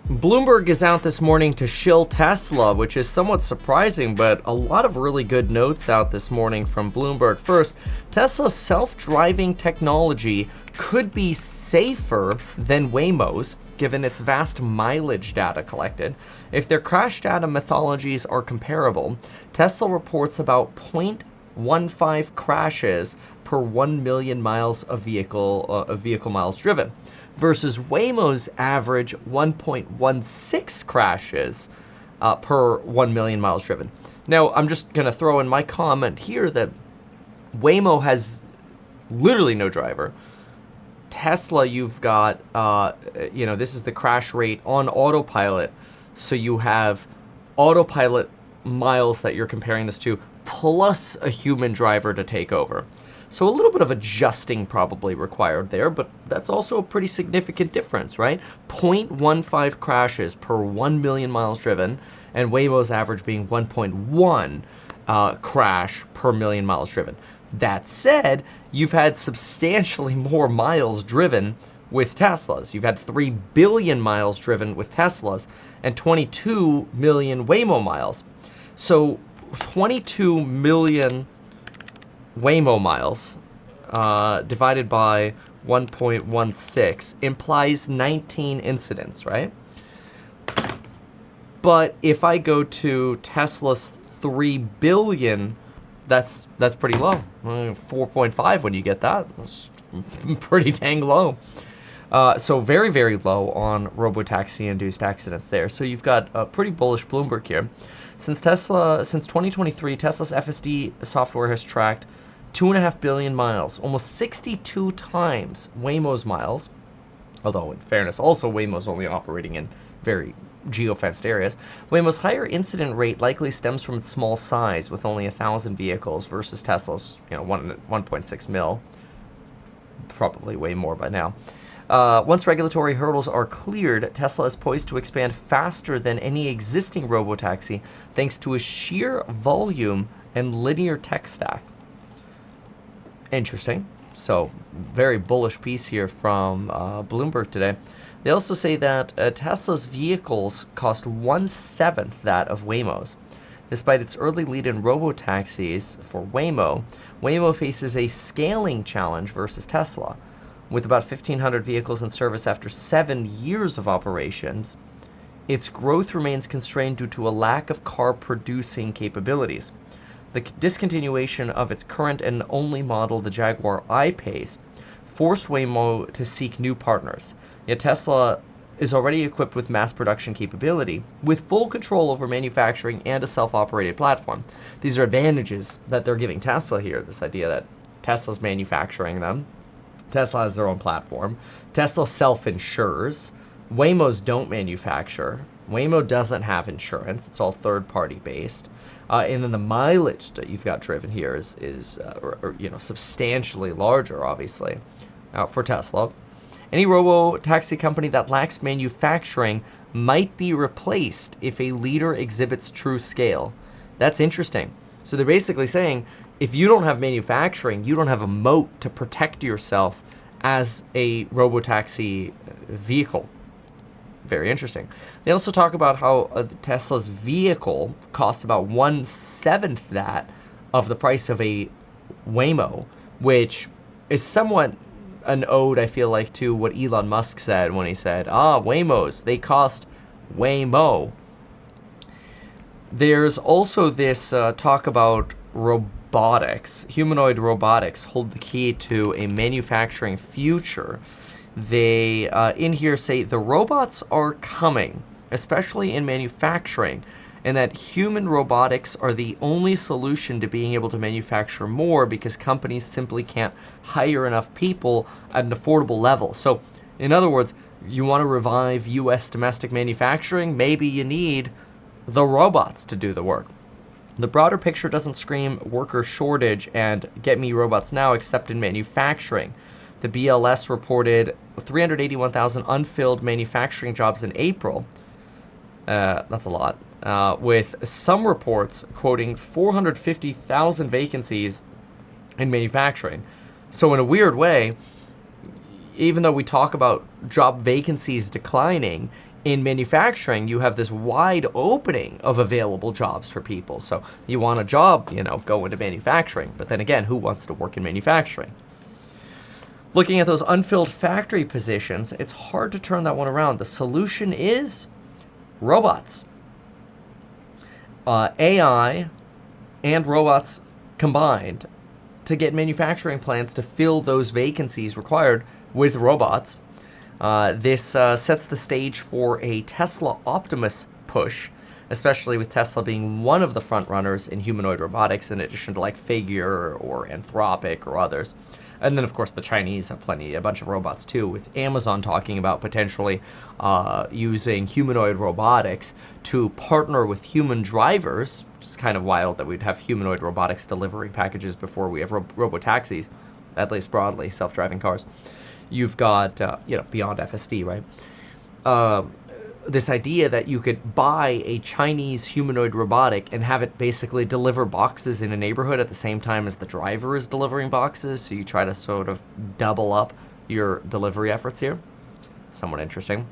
Bloomberg is out this morning to shill Tesla, which is somewhat surprising, but a lot of really good notes out this morning from Bloomberg. First, Tesla's self-driving technology could be safer than Waymo's, given its vast mileage data collected. If their crash data methodologies are comparable, Tesla reports about 0.15 crashes per 1 million miles of vehicle miles driven, versus Waymo's average 1.16 crashes per 1 million miles driven. Now, I'm just going to throw in my comment here that Waymo has literally no driver. Tesla, you've got, this is the crash rate on autopilot. So you have autopilot miles that you're comparing this to, plus a human driver to take over. So a little bit of adjusting probably required there, but that's also a pretty significant difference, right? 0.15 crashes per 1 million miles driven, and Waymo's average being 1.1 crash per million miles driven. That said, you've had substantially more miles driven with Teslas. You've had 3 billion miles driven with Teslas and 22 million Waymo miles. So 22 million Waymo miles divided by 1.16 implies 19 incidents, right? But if I go to Tesla's 3 billion, that's pretty low. 4.5 when you get that. That's pretty dang low. So very, very low on robotaxi-induced accidents there. So you've got a pretty bullish Bloomberg here. Since 2023, Tesla's FSD software has tracked 2.5 billion miles, almost 62 times Waymo's miles. Although, in fairness, also Waymo's only operating in very geo-fenced areas. Waymo's higher incident rate likely stems from its small size, with only 1,000 vehicles versus Tesla's, 1.6 mil. Probably way more by now. Once regulatory hurdles are cleared, Tesla is poised to expand faster than any existing robotaxi, thanks to a sheer volume and linear tech stack. Interesting. So, very bullish piece here from Bloomberg today. They also say that Tesla's vehicles cost 1/7 that of Waymo's. Despite its early lead in robotaxis for Whimo, Whimo faces a scaling challenge versus Tesla. With about 1,500 vehicles in service after 7 years of operations, its growth remains constrained due to a lack of car-producing capabilities. The discontinuation of its current and only model, the Jaguar I-Pace, forced Whimo to seek new partners. Yet Tesla is already equipped with mass production capability, with full control over manufacturing and a self-operated platform. These are advantages that they're giving Tesla here, this idea that Tesla's manufacturing them. Tesla has their own platform. Tesla self-insures. Waymos don't manufacture. Waymo doesn't have insurance. It's all third-party based. And then the mileage that you've got driven here is substantially larger, obviously, for Tesla. Any robo-taxi company that lacks manufacturing might be replaced if a leader exhibits true scale. That's interesting. So they're basically saying, if you don't have manufacturing, you don't have a moat to protect yourself as a robo-taxi vehicle. Very interesting. They also talk about how Tesla's vehicle costs about 1/7 that of the price of a Whimo, which is somewhat an ode, I feel like, to what Elon Musk said when he said, Waymos, they cost Waymo. There's also this talk about robotics. Humanoid robotics hold the key to a manufacturing future. They, in here, say the robots are coming, especially in manufacturing, and that human robotics are the only solution to being able to manufacture more because companies simply can't hire enough people at an affordable level. So, in other words, you want to revive U.S. domestic manufacturing? Maybe you need the robots to do the work. The broader picture doesn't scream worker shortage and get me robots now, except in manufacturing. The BLS reported 381,000 unfilled manufacturing jobs in April. That's a lot. With some reports quoting 450,000 vacancies in manufacturing. So in a weird way, even though we talk about job vacancies declining, in manufacturing, you have this wide opening of available jobs for people. So you want a job, go into manufacturing. But then again, who wants to work in manufacturing? Looking at those unfilled factory positions, it's hard to turn that one around. The solution is robots. AI and robots combined to get manufacturing plants to fill those vacancies required with robots. This sets the stage for a Tesla Optimus push, especially with Tesla being one of the front runners in humanoid robotics, in addition to like Figure or Anthropic or others. And then, of course, the Chinese have a bunch of robots too, with Amazon talking about potentially using humanoid robotics to partner with human drivers, which is kind of wild that we'd have humanoid robotics delivery packages before we have robo-taxis, at least broadly, self-driving cars. You've got, beyond FSD, right? This idea that you could buy a Chinese humanoid robotic and have it basically deliver boxes in a neighborhood at the same time as the driver is delivering boxes. So you try to sort of double up your delivery efforts here. Somewhat interesting.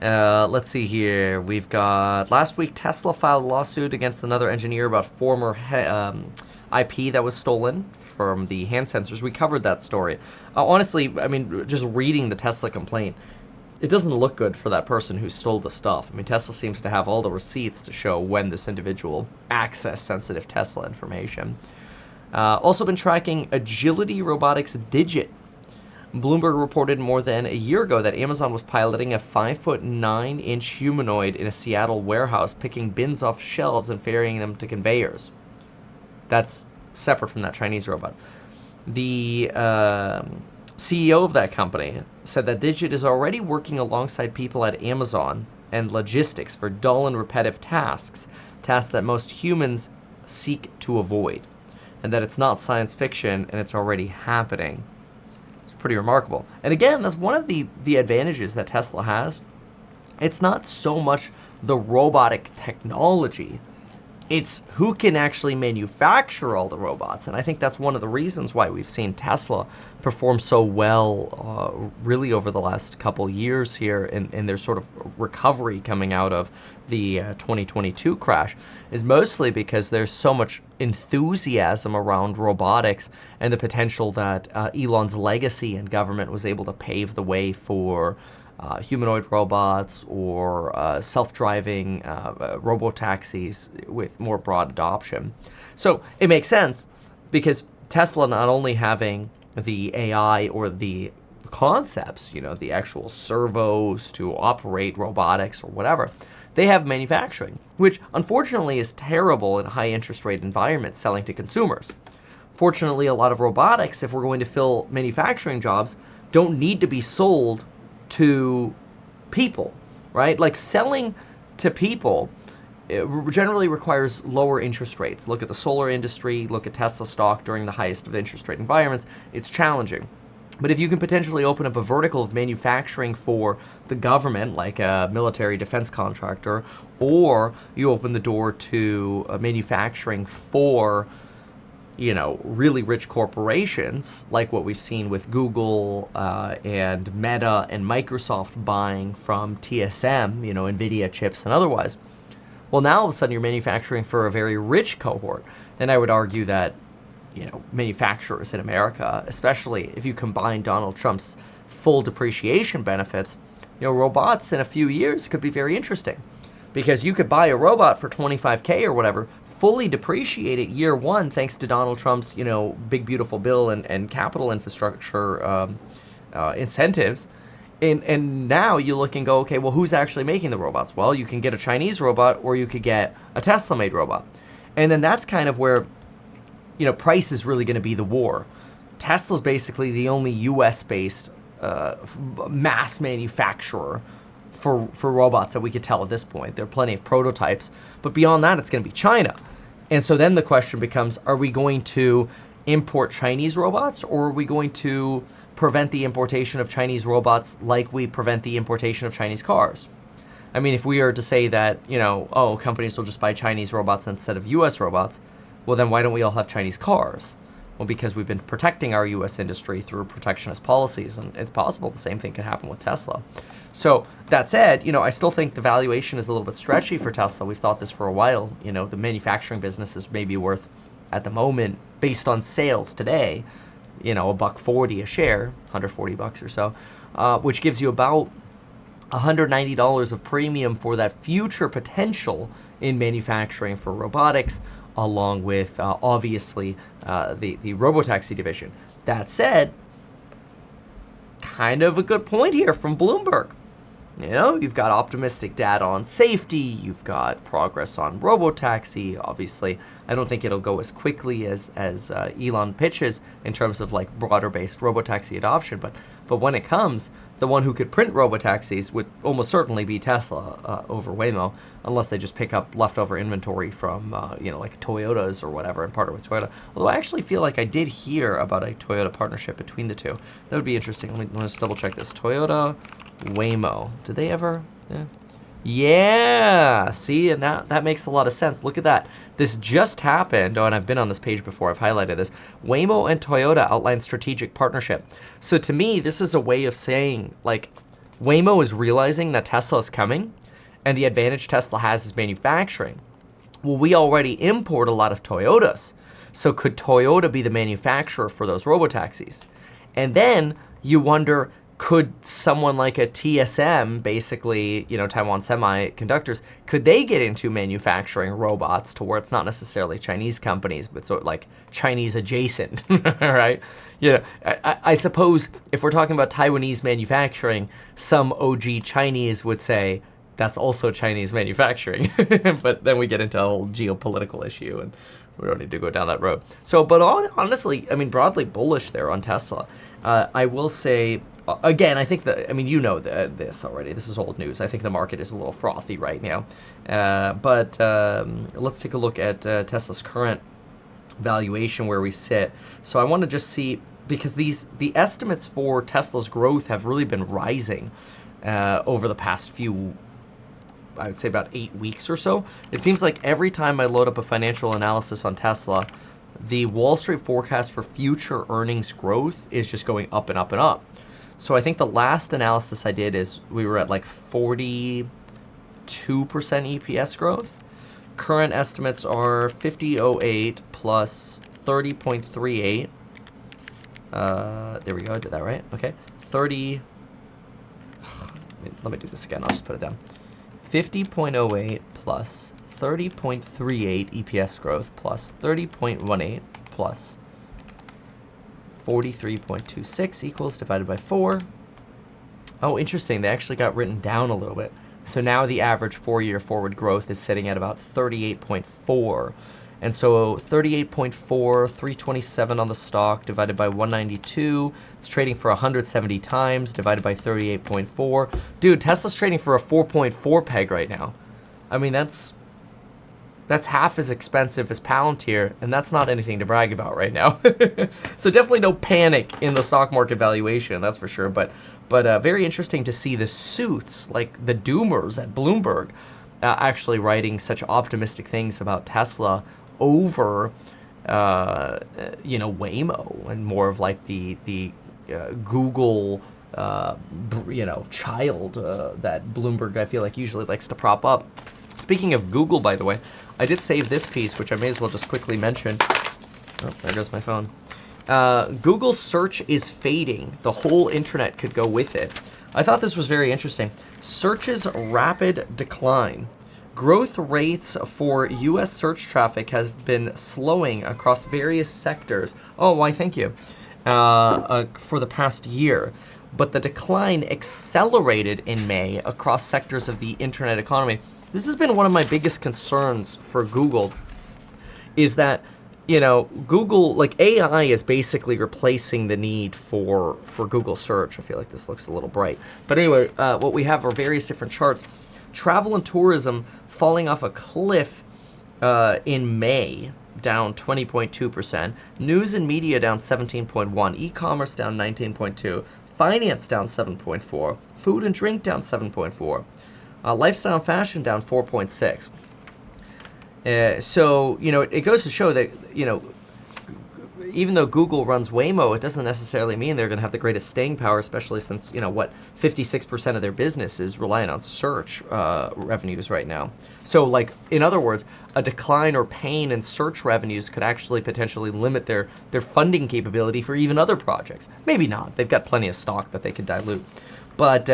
Let's see here. We've got, last week, Tesla filed a lawsuit against another engineer about former IP that was stolen from the hand sensors. We covered that story. Honestly, I mean, just reading the Tesla complaint, it doesn't look good for that person who stole the stuff. I mean, Tesla seems to have all the receipts to show when this individual accessed sensitive Tesla information. Also been tracking Agility Robotics Digit. Bloomberg reported more than a year ago that Amazon was piloting a 5'9" humanoid in a Seattle warehouse, picking bins off shelves and ferrying them to conveyors. That's separate from that Chinese robot. The CEO of that company said that Digit is already working alongside people at Amazon and logistics for dull and repetitive tasks that most humans seek to avoid, and that it's not science fiction and it's already happening. It's pretty remarkable. And again, that's one of the advantages that Tesla has. It's not so much the robotic technology, it's who can actually manufacture all the robots. And I think that's one of the reasons why we've seen Tesla perform so well really over the last couple years here in their sort of recovery coming out of the 2022 crash, is mostly because there's so much enthusiasm around robotics and the potential that Elon's legacy in government was able to pave the way for humanoid robots or self-driving robo-taxis with more broad adoption. So it makes sense because Tesla not only having the AI or the concepts, the actual servos to operate robotics or whatever, they have manufacturing, which unfortunately is terrible in high interest rate environments selling to consumers. Fortunately, a lot of robotics, if we're going to fill manufacturing jobs, don't need to be sold to people, right? Like selling to people, it generally requires lower interest rates. Look at the solar industry, look at Tesla stock during the highest of interest rate environments. It's challenging. But if you can potentially open up a vertical of manufacturing for the government, like a military defense contractor, or you open the door to manufacturing for really rich corporations, like what we've seen with Google and Meta and Microsoft buying from TSM, NVIDIA chips and otherwise. Well, now all of a sudden you're manufacturing for a very rich cohort. And I would argue that, manufacturers in America, especially if you combine Donald Trump's full depreciation benefits, robots in a few years could be very interesting. Because you could buy a robot for $25K or whatever, fully depreciate it year one thanks to Donald Trump's, big beautiful bill and capital infrastructure incentives. And now you look and go, okay, well, who's actually making the robots? Well, you can get a Chinese robot or you could get a Tesla-made robot. And then that's kind of where, price is really going to be the war. Tesla's basically the only US-based mass manufacturer for robots that we could tell at this point. There are plenty of prototypes, but beyond that, it's going to be China. And so then the question becomes, are we going to import Chinese robots, or are we going to prevent the importation of Chinese robots like we prevent the importation of Chinese cars? I mean, if we are to say that, companies will just buy Chinese robots instead of US robots, well, then why don't we all have Chinese cars? Well, because we've been protecting our U.S. industry through protectionist policies, and it's possible the same thing could happen with Tesla. So that said, I still think the valuation is a little bit stretchy for Tesla. We've thought this for a while. The manufacturing business is maybe worth, at the moment, based on sales today, $1.40 a share, $140 or so, which gives you about $190 of premium for that future potential in manufacturing for robotics, along with obviously the robotaxi division. That said, kind of a good point here from Bloomberg. You've got optimistic data on safety, you've got progress on robotaxi. Obviously, I don't think it'll go as quickly as Elon pitches in terms of like broader-based robotaxi adoption, but when it comes, the one who could print robotaxis would almost certainly be Tesla over Waymo, unless they just pick up leftover inventory from like Toyotas or whatever and partner with Toyota. Although I actually feel like I did hear about a Toyota partnership between the two. That would be interesting. Let me just double check this. Toyota, Whimo. Did they ever? Yeah. See, and that makes a lot of sense. Look at that. This just happened. Oh, and I've been on this page before. I've highlighted this. Whimo and Toyota outlined strategic partnership. So to me, this is a way of saying, like, Whimo is realizing that Tesla is coming, and the advantage Tesla has is manufacturing. Well, we already import a lot of Toyotas. So could Toyota be the manufacturer for those robotaxis? And then you wonder, could someone like a TSM, basically, Taiwan Semiconductors, could they get into manufacturing robots to where it's not necessarily Chinese companies, but sort of like Chinese adjacent, right? I suppose if we're talking about Taiwanese manufacturing, some OG Chinese would say that's also Chinese manufacturing, but then we get into a whole geopolitical issue, and we don't need to go down that road. So, but honestly, broadly bullish there on Tesla. I will say, again, I think this already. This is old news. I think the market is a little frothy right now. But let's take a look at Tesla's current valuation, where we sit. So I want to just see, because the estimates for Tesla's growth have really been rising over the past few, I would say about 8 weeks or so. It seems like every time I load up a financial analysis on Tesla, the Wall Street forecast for future earnings growth is just going up and up and up. So I think the last analysis I did is we were at like 42% EPS growth. Current estimates are 50.08 plus 30.38. There we go, I did that right. Okay. 30. Let me do this again. I'll just put it down. 50.08 plus 30.38 EPS growth plus 30.18 plus 43.26 equals divided by 4. Oh, interesting. They actually got written down a little bit. So now the average 4-year forward growth is sitting at about 38.4. And so 38.4, 327 on the stock divided by 192. It's trading for 170 times divided by 38.4. Dude, Tesla's trading for a 4.4 peg right now. That's half as expensive as Palantir, and that's not anything to brag about right now. So definitely no panic in the stock market valuation, that's for sure. But very interesting to see the suits, like the doomers at Bloomberg, actually writing such optimistic things about Tesla over, Waymo, and more of like the Google, child that Bloomberg, I feel like, usually likes to prop up. Speaking of Google, by the way, I did save this piece, which I may as well just quickly mention. Oh, there goes my phone. Google search is fading. The whole internet could go with it. I thought this was very interesting. Search's rapid decline. Growth rates for U.S. search traffic has been slowing across various sectors. Oh, why, thank you. For the past year. But the decline accelerated in May across sectors of the internet economy. This has been one of my biggest concerns for Google, is that, Google, like, AI is basically replacing the need for Google search. I feel like this looks a little bright. But anyway, what we have are various different charts. Travel and tourism falling off a cliff in May, down 20.2%. News and media down 17.1%. E-commerce down 19.2%. Finance down 7.4%. Food and drink down 7.4%. Lifestyle and fashion down 4.6%. So, it goes to show that, even though Google runs Whimo, it doesn't necessarily mean they're going to have the greatest staying power, especially since, 56% of their business is reliant on search revenues right now. So, like, in other words, a decline or pain in search revenues could actually potentially limit their funding capability for even other projects. Maybe not. They've got plenty of stock that they could dilute. But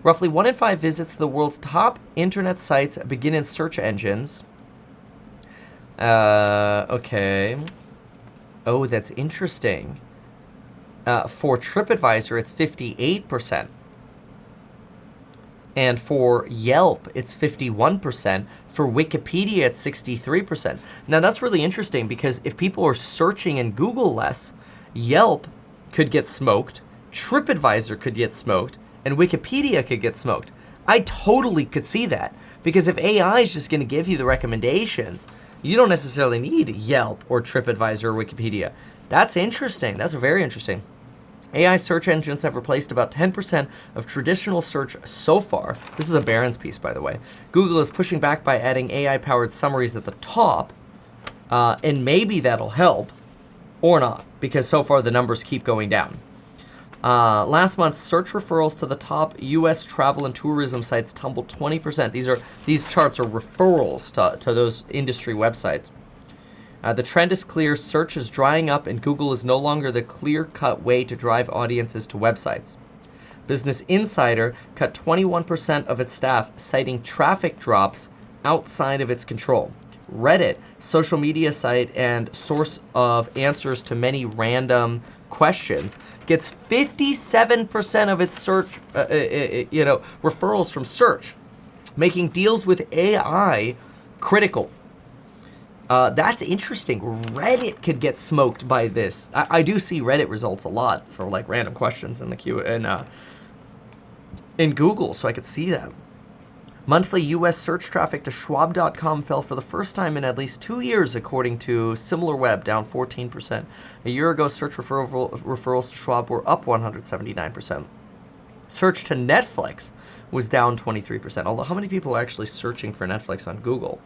roughly 1 in 5 visits to the world's top internet sites begin in search engines. Okay. Oh, that's interesting. For TripAdvisor, it's 58%. And for Yelp, it's 51%. For Wikipedia, it's 63%. Now, that's really interesting because if people are searching in Google less, Yelp could get smoked, TripAdvisor could get smoked, and Wikipedia could get smoked. I totally could see that, because if AI is just going to give you the recommendations, you don't necessarily need Yelp or TripAdvisor or Wikipedia. That's interesting. That's very interesting. AI search engines have replaced about 10% of traditional search so far. This is a Barron's piece, by the way. Google is pushing back by adding AI-powered summaries at the top, and maybe that'll help, or not, because so far the numbers keep going down. Last month, search referrals to the top U.S. travel and tourism sites tumbled 20%. These charts are referrals to those industry websites. The trend is clear. Search is drying up, and Google is no longer the clear-cut way to drive audiences to websites. Business Insider cut 21% of its staff, citing traffic drops outside of its control. Reddit, social media site and source of answers to many random questions, gets 57% of its search, referrals from search, making deals with AI critical. That's interesting. Reddit could get smoked by this. I do see Reddit results a lot for like random questions in the queue in Google, so I could see that. Monthly U.S. search traffic to Schwab.com fell for the first time in at least 2 years, according to SimilarWeb, down 14%. A year ago, search referrals to Schwab were up 179%. Search to Netflix was down 23%, although how many people are actually searching for Netflix on Google?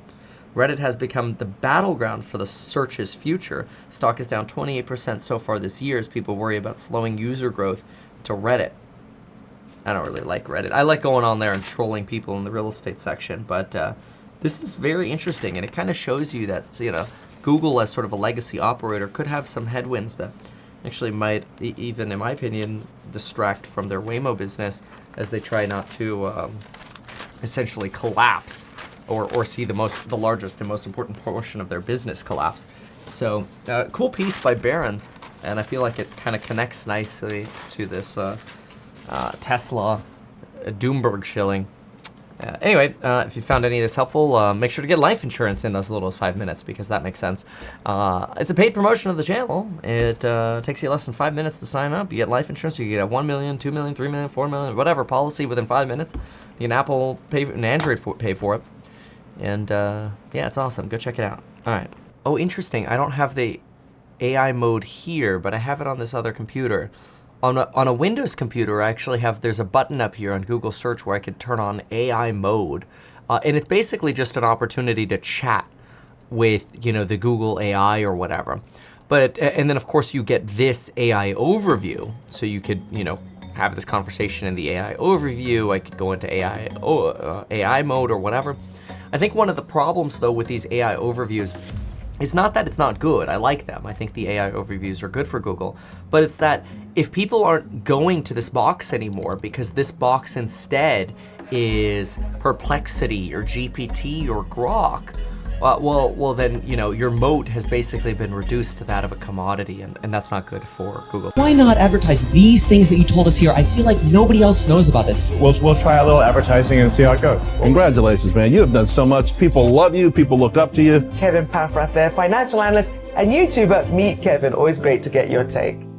Reddit has become the battleground for the search's future. Stock is down 28% so far this year as people worry about slowing user growth to Reddit. I don't really like Reddit. I like going on there and trolling people in the real estate section, but this is very interesting, and it kind of shows you that, Google as sort of a legacy operator could have some headwinds that actually might, even in my opinion, distract from their Whimo business as they try not to essentially collapse or see the largest and most important portion of their business collapse. So, cool piece by Barron's, and I feel like it kind of connects nicely to this Tesla Doomberg shilling. Anyway, if you found any of this helpful, make sure to get life insurance in as little as 5 minutes, because that makes sense. It's a paid promotion of the channel. It takes you less than 5 minutes to sign up. You get life insurance. You get a 1 million, 2 million, 3 million, 4 million, whatever policy within 5 minutes. You can Apple pay, and Android pay for it. And yeah, it's awesome. Go check it out. All right. Oh, interesting. I don't have the AI mode here, but I have it on this other computer. On a Windows computer, I actually there's a button up here on Google Search where I could turn on AI mode. And it's basically just an opportunity to chat with, the Google AI or whatever. But, and then of course you get this AI overview. So you could, have this conversation in the AI overview. I could go into AI mode or whatever. I think one of the problems though with these AI overviews is not that it's not good. I like them. I think the AI overviews are good for Google. But it's that if people aren't going to this box anymore because this box instead is Perplexity or GPT or Grok, well then, your moat has basically been reduced to that of a commodity, and that's not good for Google. Why not advertise these things that you told us here? I feel like nobody else knows about this. We'll try a little advertising and see how it goes. Congratulations, man. You have done so much. People love you. People look up to you. Kevin Paffrath there, financial analyst and YouTuber. Meet Kevin. Always great to get your take.